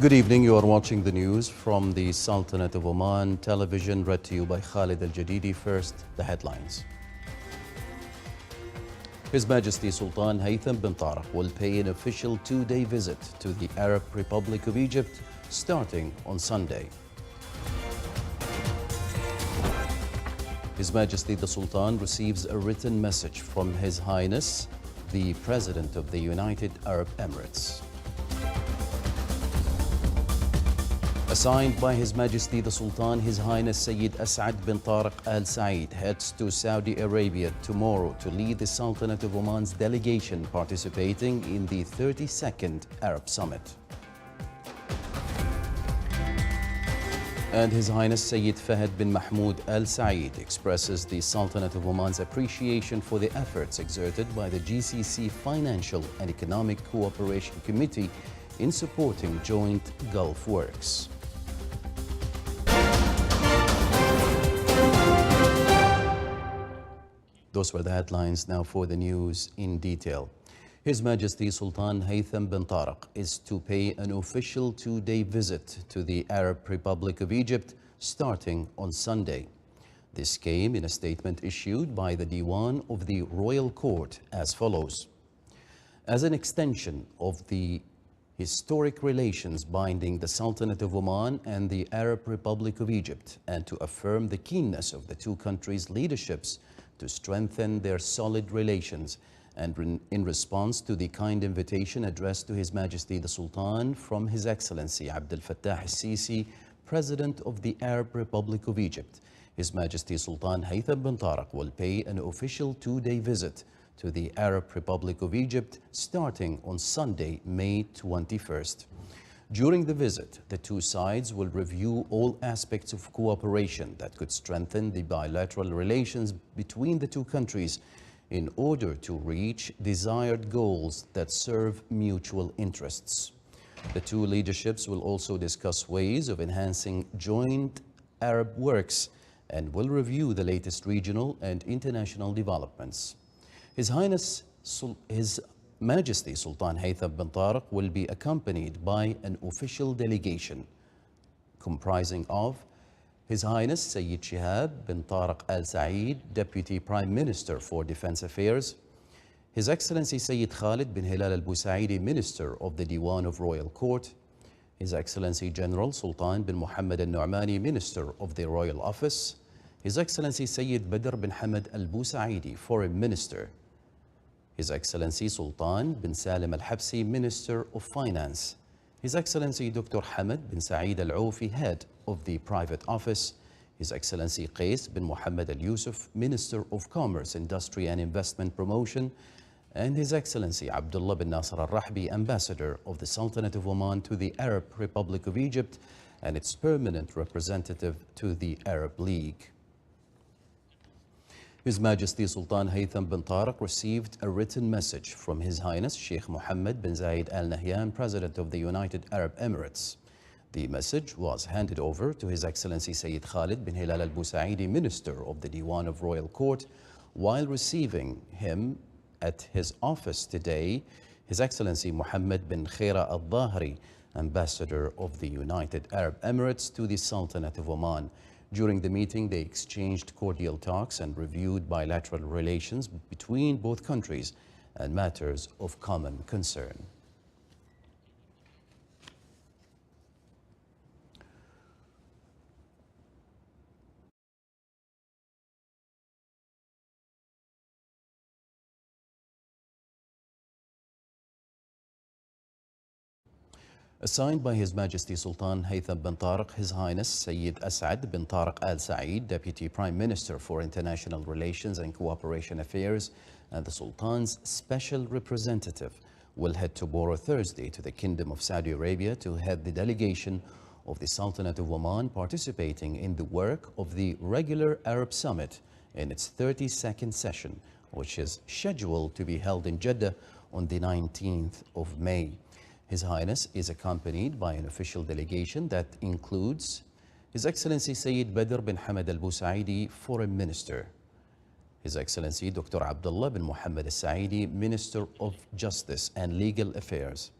Good evening. You are watching the news from the Sultanate of Oman television, read to you by Khalid Al-Jadidi. First, the headlines. His Majesty Sultan Haytham bin Tariq will pay an official two-day visit to the Arab Republic of Egypt starting on Sunday. His Majesty the Sultan receives a written message from His Highness, the President of the United Arab Emirates. Assigned by His Majesty the Sultan, His Highness Sayyid As'ad bin Tariq Al Said heads to Saudi Arabia tomorrow to lead the Sultanate of Oman's delegation participating in the 32nd Arab Summit. And His Highness Sayyid Fahad bin Mahmoud Al Said expresses the Sultanate of Oman's appreciation for the efforts exerted by the GCC Financial and Economic Cooperation Committee in supporting joint Gulf works. Those were the headlines. Now for the news in detail. His Majesty Sultan Haytham bin Tariq is to pay an official two-day visit to the Arab Republic of Egypt starting on Sunday. This came in a statement issued by the Diwan of the Royal Court as follows. As an extension of the historic relations binding the Sultanate of Oman and the Arab Republic of Egypt, and to affirm the keenness of the two countries' leaderships to strengthen their solid relations, and in response to the kind invitation addressed to His Majesty the Sultan from His Excellency Abdel Fattah al-Sisi, President of the Arab Republic of Egypt, His Majesty Sultan Haytham bin Tariq will pay an official two-day visit to the Arab Republic of Egypt starting on Sunday, May 21st. During the visit, the two sides will review all aspects of cooperation that could strengthen the bilateral relations between the two countries in order to reach desired goals that serve mutual interests. The two leaderships will also discuss ways of enhancing joint Arab works and will review the latest regional and international developments. His Majesty Sultan Haytham bin Tariq will be accompanied by an official delegation comprising of His Highness Sayyid Shihab bin Tariq Al Said, Deputy Prime Minister for Defense Affairs, His Excellency Sayyid Khalid bin Hilal Al Busaidi, Minister of the Diwan of Royal Court, His Excellency General Sultan bin Muhammad Al Nu'mani, Minister of the Royal Office, His Excellency Sayyid Badr bin Hamad Al Busaidi, Foreign Minister, His Excellency Sultan bin Salim Al Habsi, Minister of Finance, His Excellency Dr. Hamad bin Saeed Al Aufi, Head of the Private Office, His Excellency Qais bin Muhammad Al Yusuf, Minister of Commerce, Industry and Investment Promotion, and His Excellency Abdullah bin Nasser Al Rahbi, Ambassador of the Sultanate of Oman to the Arab Republic of Egypt and its permanent representative to the Arab League. His Majesty Sultan Haytham bin Tariq received a written message from His Highness Sheikh Mohammed bin Zayed Al Nahyan, President of the United Arab Emirates. The message was handed over to His Excellency Sayyid Khalid bin Hilal Al Busaidi, Minister of the Diwan of Royal Court. While receiving him at his office today, His Excellency Mohammed bin Khaira Al Dhahri, Ambassador of the United Arab Emirates to the Sultanate of Oman. During the meeting, they exchanged cordial talks and reviewed bilateral relations between both countries and matters of common concern. Assigned by His Majesty Sultan Haytham bin Tariq, His Highness Sayyid As'ad bin Tariq Al Said, Deputy Prime Minister for International Relations and Cooperation Affairs, and the Sultan's Special Representative, will head tomorrow, Thursday, to the Kingdom of Saudi Arabia to head the delegation of the Sultanate of Oman participating in the work of the regular Arab Summit in its 32nd session, which is scheduled to be held in Jeddah on the 19th of May. His Highness is accompanied by an official delegation that includes His Excellency Sayyid Badr bin Hamad Al Busaidi, Foreign Minister, His Excellency Dr. Abdullah bin Muhammad Al Saidi, Minister of Justice and Legal Affairs,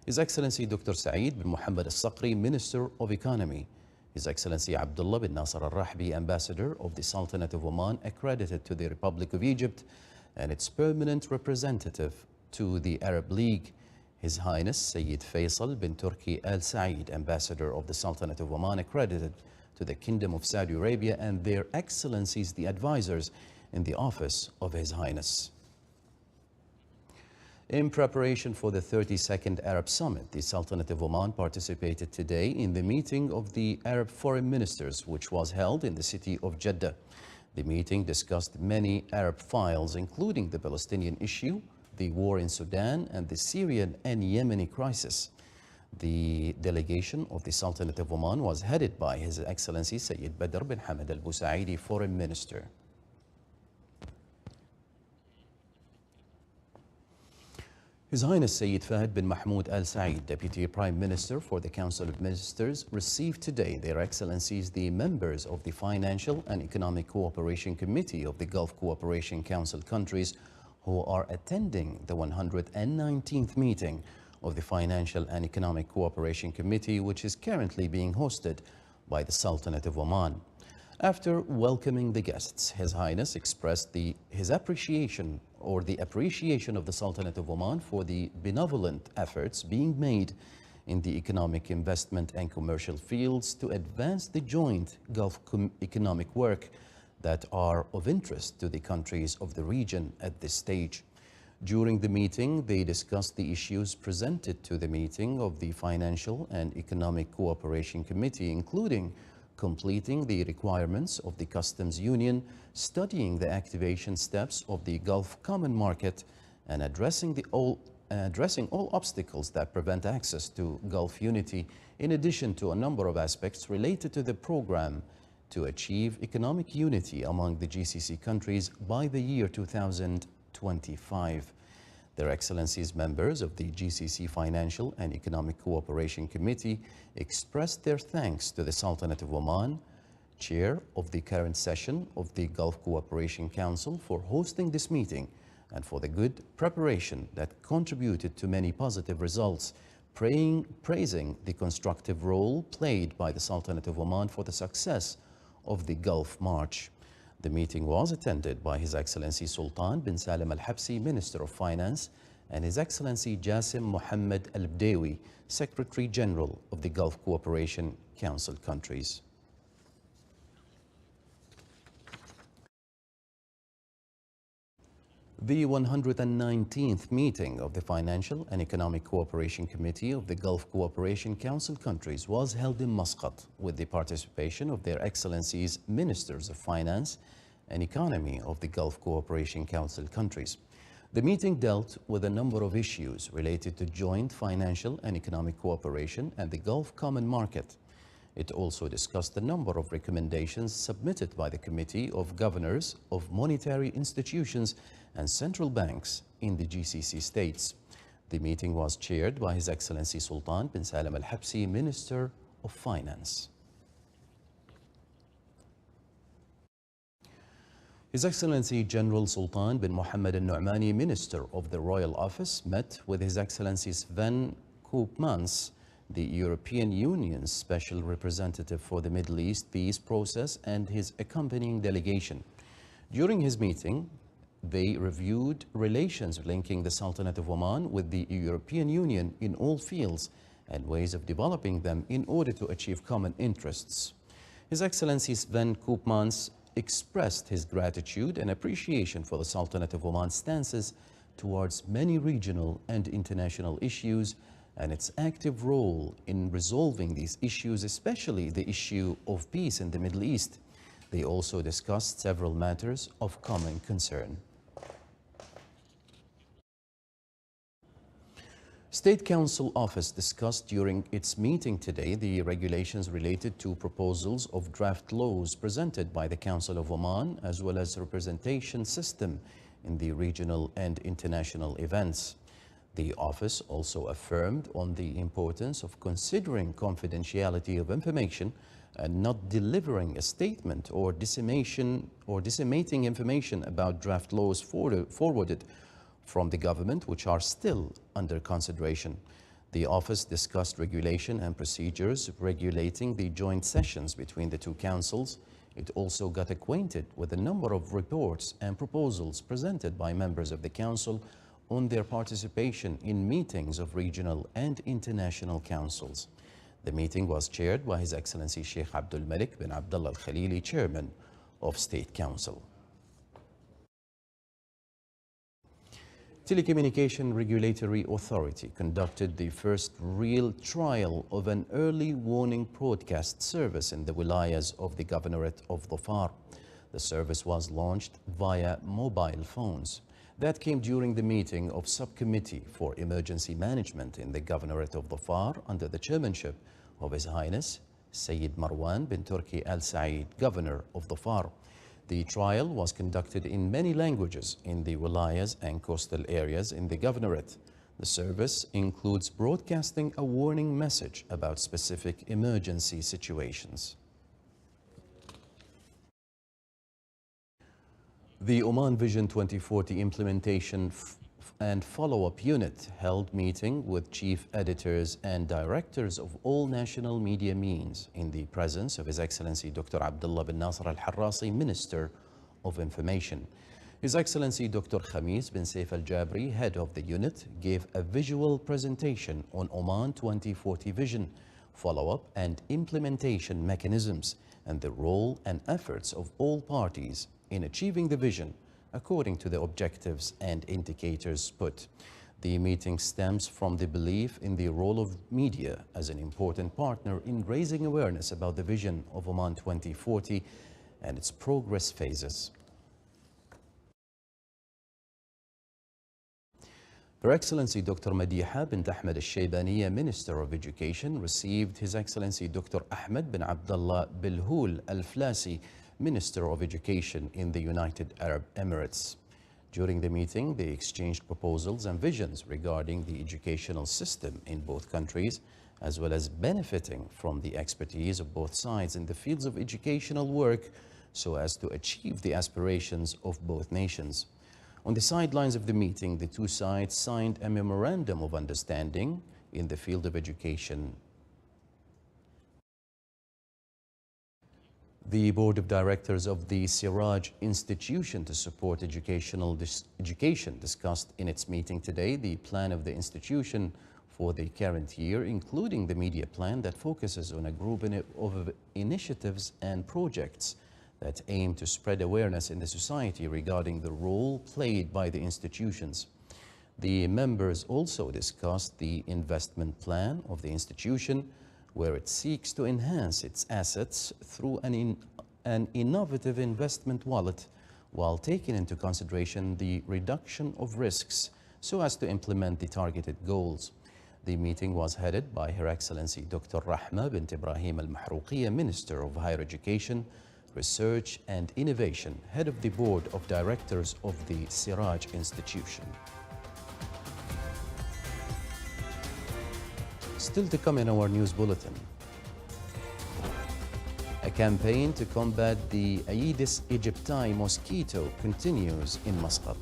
His Excellency Dr. Saeed bin Mohammed al-Saqri, Minister of Economy. His Excellency Abdullah bin Nasser al-Rahbi, Ambassador of the Sultanate of Oman, accredited to the Republic of Egypt, and its permanent representative to the Arab League. His Highness Sayyid Faisal bin Turki Al Saeed, Ambassador of the Sultanate of Oman, accredited to the Kingdom of Saudi Arabia, and their Excellencies, the advisors in the office of His Highness. In preparation for the 32nd Arab Summit, the Sultanate of Oman participated today in the meeting of the Arab foreign ministers, which was held in the city of Jeddah. The meeting discussed many Arab files, including the Palestinian issue, the war in Sudan, and the Syrian and Yemeni crisis. The delegation of the Sultanate of Oman was headed by His Excellency Sayyid Badr bin Hamad Al Busaidi, Foreign Minister. His Highness Sayyid Fahd bin Mahmoud Al Saeed, Deputy Prime Minister for the Council of Ministers, received today their Excellencies, the members of the Financial and Economic Cooperation Committee of the Gulf Cooperation Council countries, who are attending the 119th meeting of the Financial and Economic Cooperation Committee, which is currently being hosted by the Sultanate of Oman. After welcoming the guests, His Highness expressed his appreciation of the Sultanate of Oman for the benevolent efforts being made in the economic, investment and commercial fields to advance the joint Gulf economic work that are of interest to the countries of the region at this stage. During the meeting, they discussed the issues presented to the meeting of the Financial and Economic Cooperation Committee, including completing the requirements of the Customs Union, studying the activation steps of the Gulf Common Market, and addressing all obstacles that prevent access to Gulf unity, in addition to a number of aspects related to the program to achieve economic unity among the GCC countries by the year 2025. Their Excellencies, members of the GCC Financial and Economic Cooperation Committee, expressed their thanks to the Sultanate of Oman, Chair of the current session of the Gulf Cooperation Council, for hosting this meeting and for the good preparation that contributed to many positive results, praising the constructive role played by the Sultanate of Oman for the success of the Gulf March. The meeting was attended by His Excellency Sultan bin Salim Al Habsi, Minister of Finance, and His Excellency Jassim Mohammed Al Bdewi, Secretary General of the Gulf Cooperation Council countries. The 119th meeting of the Financial and Economic Cooperation Committee of the Gulf Cooperation Council countries was held in Muscat with the participation of their Excellencies, Ministers of Finance and Economy of the Gulf Cooperation Council countries. The meeting dealt with a number of issues related to joint financial and economic cooperation and the Gulf Common Market. It also discussed a number of recommendations submitted by the Committee of Governors of Monetary Institutions and Central Banks in the GCC states. The meeting was chaired by His Excellency Sultan bin Salim Al Habsi, Minister of Finance. His Excellency General Sultan bin Mohammed Al Nu'mani, Minister of the Royal Office, met with His Excellency Sven Koopmans, the European Union's Special Representative for the Middle East Peace Process, and his accompanying delegation. During his meeting, they reviewed relations linking the Sultanate of Oman with the European Union in all fields and ways of developing them in order to achieve common interests. His Excellency Sven Koopmans expressed his gratitude and appreciation for the Sultanate of Oman's stances towards many regional and international issues and its active role in resolving these issues, especially the issue of peace in the Middle East. They also discussed several matters of common concern. State Council Office discussed during its meeting today the regulations related to proposals of draft laws presented by the Council of Oman, as well as representation system in the regional and international events. The office also affirmed on the importance of considering confidentiality of information and not delivering a statement or disseminating information about draft laws forwarded from the government which are still under consideration. The office discussed regulation and procedures regulating the joint sessions between the two councils. It also got acquainted with a number of reports and proposals presented by members of the council on their participation in meetings of regional and international councils. The meeting was chaired by His Excellency Sheikh Abdul Malik bin Abdullah Al-Khalili, Chairman of State Council. Telecommunication Regulatory Authority conducted the first real trial of an early warning broadcast service in the wilayas of the Governorate of Dhofar. The service was launched via mobile phones. That came during the meeting of Subcommittee for Emergency Management in the Governorate of Dhofar under the chairmanship of His Highness Sayyid Marwan bin Turki Al Said, Governor of Dhofar. The trial was conducted in many languages in the wilayas and coastal areas in the Governorate. The service includes broadcasting a warning message about specific emergency situations. The Oman Vision 2040 Implementation and Follow-up Unit held meeting with chief editors and directors of all national media means in the presence of His Excellency Dr. Abdullah bin Nasser Al-Harrasi, Minister of Information. His Excellency Dr. Khamis bin Saif Al-Jabri, head of the unit, gave a visual presentation on Oman 2040 Vision, follow-up and implementation mechanisms, and the role and efforts of all parties in achieving the vision according to the objectives and indicators put. The meeting stems from the belief in the role of media as an important partner in raising awareness about the vision of Oman 2040 and its progress phases. Her Excellency Dr. Madiha bint Ahmed Al-Shaybaniya, Minister of Education, received His Excellency Dr. Ahmed bin Abdullah Bilhoul Al-Flasi, Minister of Education in the United Arab Emirates. During the meeting, they exchanged proposals and visions regarding the educational system in both countries, as well as benefiting from the expertise of both sides in the fields of educational work so as to achieve the aspirations of both nations. On the sidelines of the meeting, the two sides signed a memorandum of understanding in the field of education. The Board of Directors of the Siraj Institution to Support Education discussed in its meeting today the plan of the institution for the current year, including the media plan that focuses on a group of initiatives and projects that aim to spread awareness in the society regarding the role played by the institutions. The members also discussed the investment plan of the institution, where it seeks to enhance its assets through an innovative investment wallet while taking into consideration the reduction of risks so as to implement the targeted goals. The meeting was headed by Her Excellency Dr. Rahma bint Ibrahim Al-Mahrouqiya, Minister of Higher Education, Research and Innovation, Head of the Board of Directors of the Siraj Institution. Still to come in our news bulletin. A campaign to combat the Aedes aegypti mosquito continues in Muscat.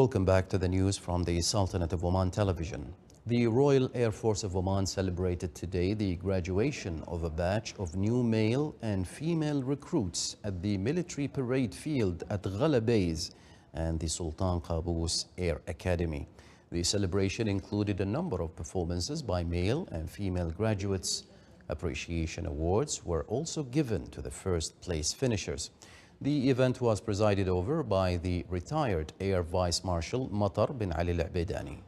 Welcome back to the news from the Sultanate of Oman Television. The Royal Air Force of Oman celebrated today the graduation of a batch of new male and female recruits at the military parade field at Ghala Base and the Sultan Qaboos Air Academy. The celebration included a number of performances by male and female graduates. Appreciation awards were also given to the first place finishers. The event was presided over by the retired Air Vice Marshal Matar bin Ali Al-Abedani.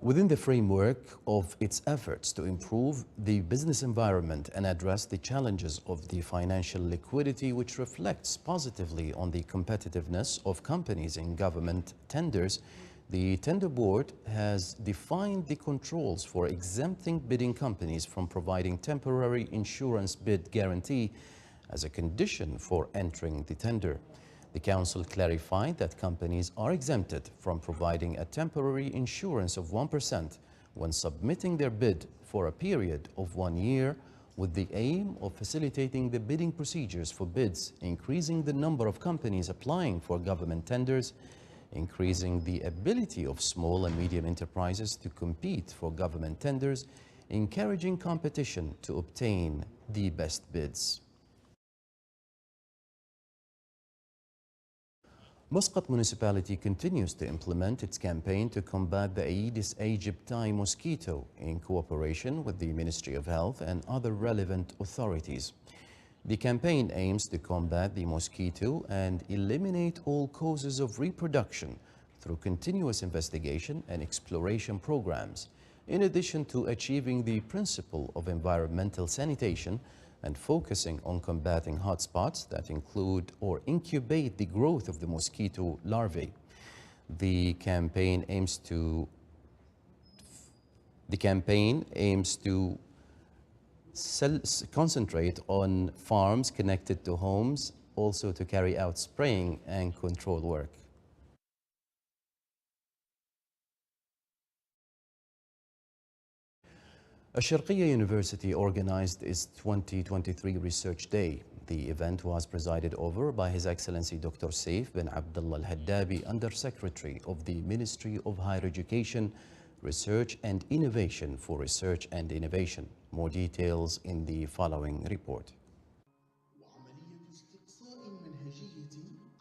Within the framework of its efforts to improve the business environment and address the challenges of the financial liquidity, which reflects positively on the competitiveness of companies in government tenders, The tender board has defined the controls for exempting bidding companies from providing temporary insurance bid guarantee as a condition for entering the tender. The council clarified that companies are exempted from providing a temporary insurance of 1% when submitting their bid for a period of 1 year, with the aim of facilitating the bidding procedures for bids, increasing the number of companies applying for government tenders, increasing the ability of small and medium enterprises to compete for government tenders, encouraging competition to obtain the best bids. Muscat municipality continues to implement its campaign to combat the Aedes aegypti mosquito in cooperation with the Ministry of Health and other relevant authorities. The campaign aims to combat the mosquito and eliminate all causes of reproduction through continuous investigation and exploration programs, in addition to achieving the principle of environmental sanitation and focusing on combating hotspots that include or incubate the growth of the mosquito larvae. The campaign aims to concentrate on farms connected to homes, also to carry out spraying and control work. Sharqiya University organized its 2023 Research Day. The event was presided over by His Excellency Dr. Saif bin Abdullah Al-Haddabi, Under-Secretary of the Ministry of Higher Education, Research and Innovation for Research and Innovation. More details in the following report.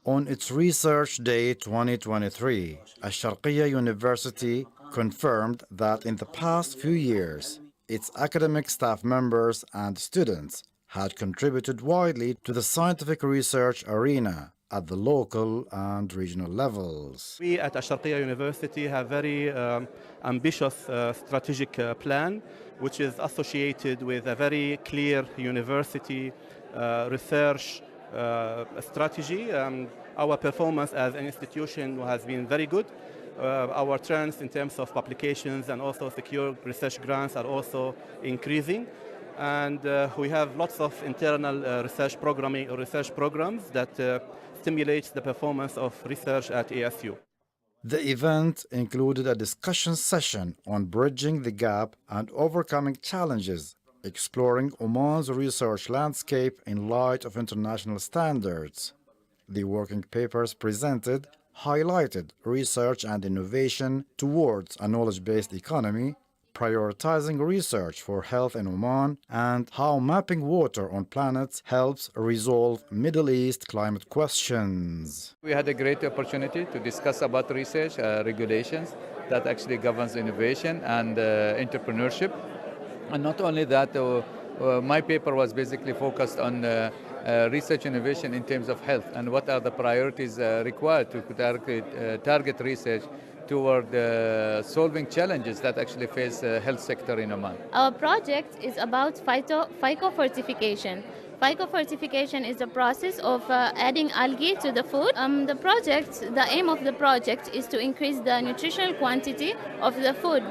On its Research Day 2023, Sharqiya University confirmed that in the past few years, its academic staff members and students had contributed widely to the scientific research arena at the local and regional levels. We at Sharqiya University have very ambitious strategic plan, which is associated with a very clear university research strategy. Our performance as an institution has been very good. Our trends in terms of publications and also secure research grants are also increasing. And we have lots of internal research programs that stimulates the performance of research at ASU. The event included a discussion session on bridging the gap and overcoming challenges, exploring Oman's research landscape in light of international standards. The working papers presented highlighted research and innovation towards a knowledge-based economy, prioritizing research for health in Oman, and how mapping water on planets helps resolve Middle East climate questions. We had a great opportunity to discuss about research regulations that actually governs innovation and entrepreneurship. And not only that, my paper was basically focused on research innovation in terms of health and what are the priorities required to target research toward solving challenges that actually face the health sector in Oman. Our project is about phycofortification. Phycofortification is the process of adding algae to the food. The aim of the project is to increase the nutritional quantity of the food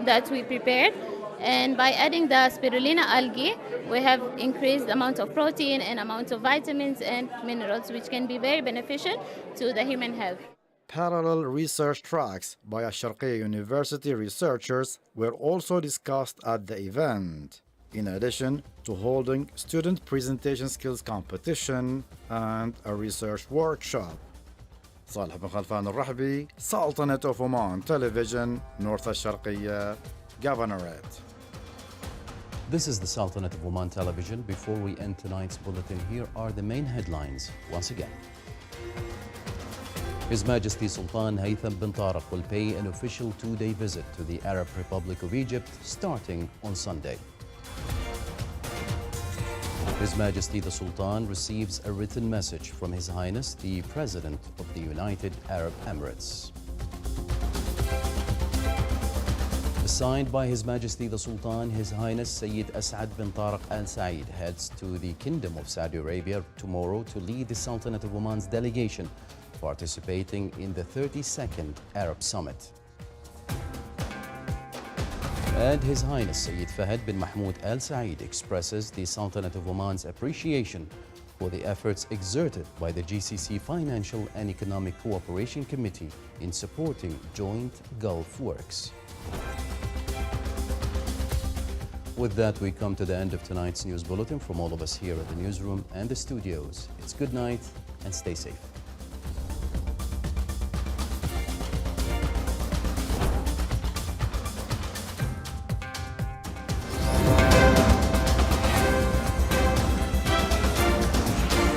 that we prepared. And by adding the spirulina algae, we have increased the amount of protein and amount of vitamins and minerals, which can be very beneficial to the human health. Parallel research tracks by Sharqiya University researchers were also discussed at the event, in addition to holding student presentation skills competition and a research workshop. صالح بن خلفان الرحبي, Sultanate of Oman Television, North Sharqiya Governorate. This is the Sultanate of Oman Television. Before we end tonight's bulletin, here are the main headlines once again. His Majesty Sultan Haytham bin Tariq will pay an official 2-day visit to the Arab Republic of Egypt starting on Sunday. His Majesty the Sultan receives a written message from His Highness the President of the United Arab Emirates. Signed by His Majesty the Sultan, His Highness Sayyid As'ad bin Tariq Al Said heads to the Kingdom of Saudi Arabia tomorrow to lead the Sultanate of Oman's delegation participating in the 32nd Arab Summit. And His Highness Sayyid Fahd bin Mahmoud Al Saeed expresses the Sultanate of Oman's appreciation for the efforts exerted by the GCC Financial and Economic Cooperation Committee in supporting joint Gulf works. With that, we come to the end of tonight's news bulletin. From all of us here at the newsroom and the studios, it's good night and stay safe.